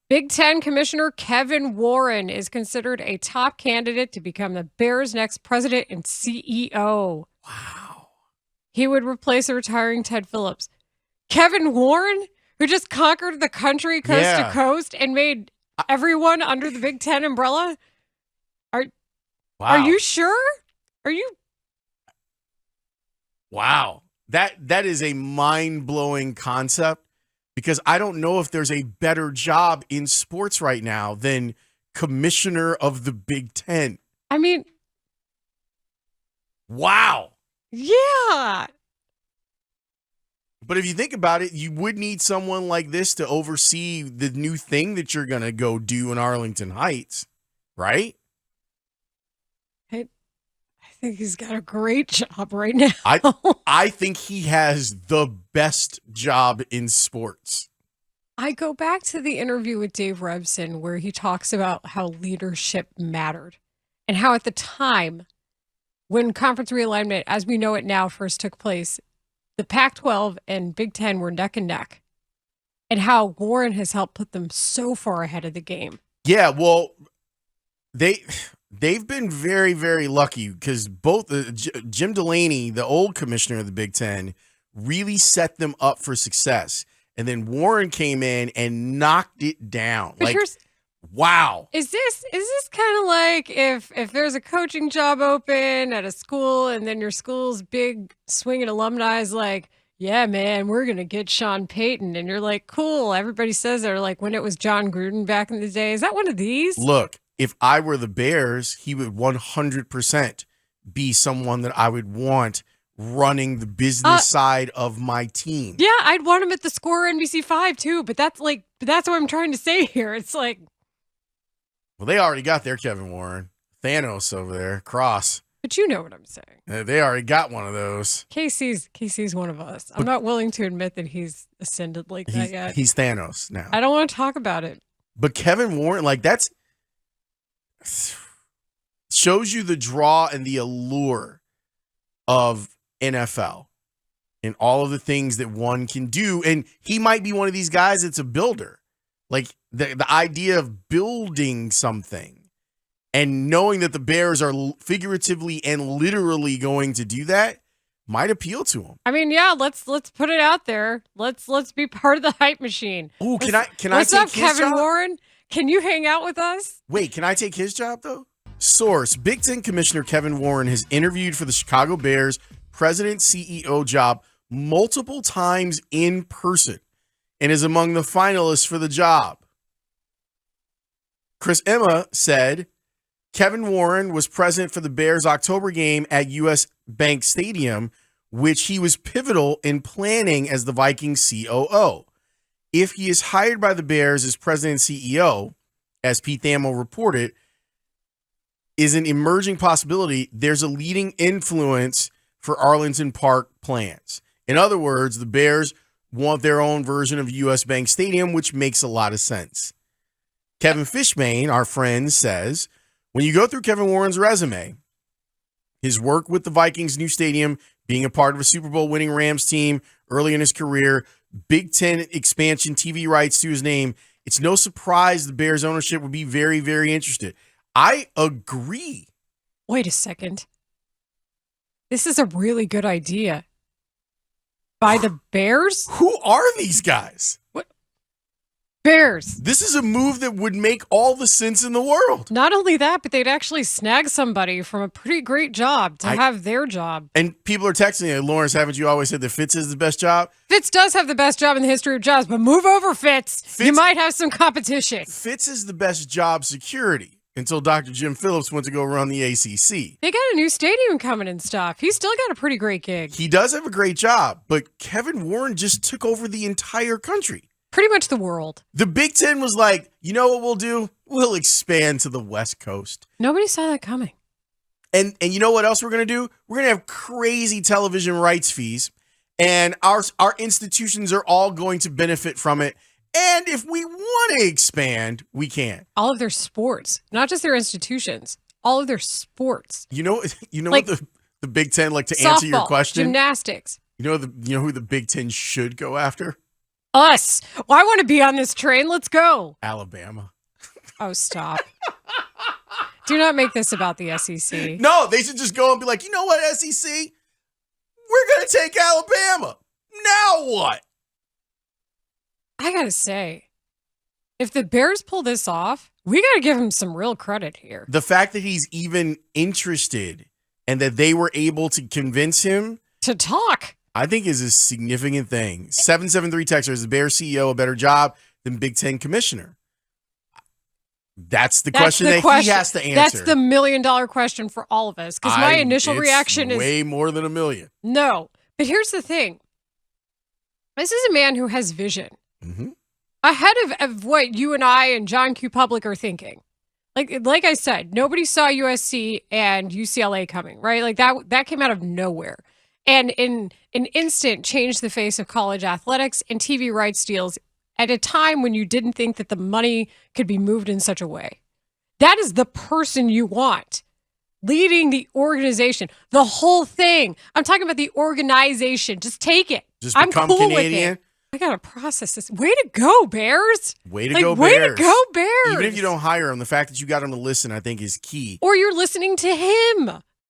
Big Ten Commissioner Kevin Warren is considered a top candidate to become the Bears' next president and CEO. Wow. He would replace the retiring Ted Phillips. Kevin Warren, who just conquered the country coast to coast and made everyone under the Big Ten umbrella? Are you sure? Are you? Wow. That is a mind-blowing concept, because I don't know if there's a better job in sports right now than commissioner of the Big Ten. I mean, wow. Yeah. But if you think about it, you would need someone like this to oversee the new thing that you're going to go do in Arlington Heights, right? I think he's got a great job right now. I think he has the best job in sports. I go back to the interview with Dave Rebson where he talks about how leadership mattered and how at the time when conference realignment, as we know it now, first took place, the Pac-12 and Big Ten were neck and neck, and how Warren has helped put them so far ahead of the game. Yeah, well, they've been very, very lucky because both Jim Delaney, the old commissioner of the Big Ten, really set them up for success. And then Warren came in and knocked it down. But wow. Is this kind of like if there's a coaching job open at a school and then your school's big swinging alumni is like, yeah, man, we're going to get Sean Payton. And you're like, cool. Everybody says they're like when it was John Gruden back in the day. Is that one of these? Look, if I were the Bears, he would 100% be someone that I would want running the business side of my team. Yeah, I'd want him at the Score NBC5 too, but that's what I'm trying to say here. It's like, well, they already got their Kevin Warren. Thanos over there, Cross. But you know what I'm saying. They already got one of those. KC's one of us. I'm not willing to admit that he's ascended like that yet. He's Thanos now. I don't want to talk about it. But Kevin Warren, that's shows you the draw and the allure of NFL and all of the things that one can do. And he might be one of these guys that's a builder. Like the idea of building something and knowing that the Bears are figuratively and literally going to do that might appeal to him. I mean, yeah, let's put it out there. Let's be part of the hype machine. Oh, can I what's take up, his Kevin job? Warren? Can you hang out with us? Wait, can I take his job though? Source: Big Ten Commissioner Kevin Warren has interviewed for the Chicago Bears president CEO job multiple times in person and is among the finalists for the job. Chris Emma said Kevin Warren was present for the Bears' October game at U.S. Bank Stadium, which he was pivotal in planning as the Vikings COO. If he is hired by the Bears as president and CEO, as Pete Thamel reported, is an emerging possibility. There's a leading influence for Arlington Park plans. In other words, the Bears want their own version of U.S. Bank Stadium, which makes a lot of sense. Kevin Fishbane, our friend, says, when you go through Kevin Warren's resume, his work with the Vikings' new stadium, being a part of a Super Bowl winning Rams team early in his career, Big Ten expansion, TV rights to his name, it's no surprise the Bears ownership would be very, very interested. I agree. Wait a second. This is a really good idea. By the Bears? Who are these guys? What? Bears. This is a move that would make all the sense in the world. Not only that, but they'd actually snag somebody from a pretty great job to have their job. And people are texting me, Lawrence, haven't you always said that Fitz is the best job? Fitz does have the best job in the history of jobs, but move over, Fitz. You might have some competition. Fitz is the best job security until Dr. Jim Phillips went to go run the ACC. They got a new stadium coming and stuff. He's still got a pretty great gig. He does have a great job, but Kevin Warren just took over the entire country. Pretty much the world. The Big Ten was like, you know what we'll do? We'll expand to the West Coast. Nobody saw that coming. And you know what else we're going to do? We're going to have crazy television rights fees, and our institutions are all going to benefit from it. And if we want to expand, we can. All of their sports, not just their institutions, all of their sports. You know like, what the Big Ten, like to softball, answer your question? Gymnastics. You know who the Big Ten should go after? Us. Well, I want to be on this train. Let's go. Alabama. Oh, stop. Do not make this about the SEC. No, they should just go and be like, you know what, SEC? We're going to take Alabama. Now what? I got to say, if the Bears pull this off, we got to give him some real credit here. The fact that he's even interested and that they were able to convince him to talk, I think is a significant thing. 773 texter, is the Bears CEO a better job than Big Ten commissioner? That's the question that he has to answer. That's the $1 million question for all of us. Because my initial reaction is way more than $1 million. No. But here's the thing. This is a man who has vision. Mm-hmm. Ahead of what you and I and John Q. Public are thinking. Like I said, nobody saw USC and UCLA coming, right? Like that came out of nowhere. And in an instant changed the face of college athletics and TV rights deals at a time when you didn't think that the money could be moved in such a way. That is the person you want leading the organization, the whole thing. I'm talking about the organization. Just take it. Just become cool Canadian. with it. I got to process this. Way to go, Bears. Way to go, Bears. Way to go, Bears. Even if you don't hire him, the fact that you got him to listen, I think, is key. Or you're listening to him.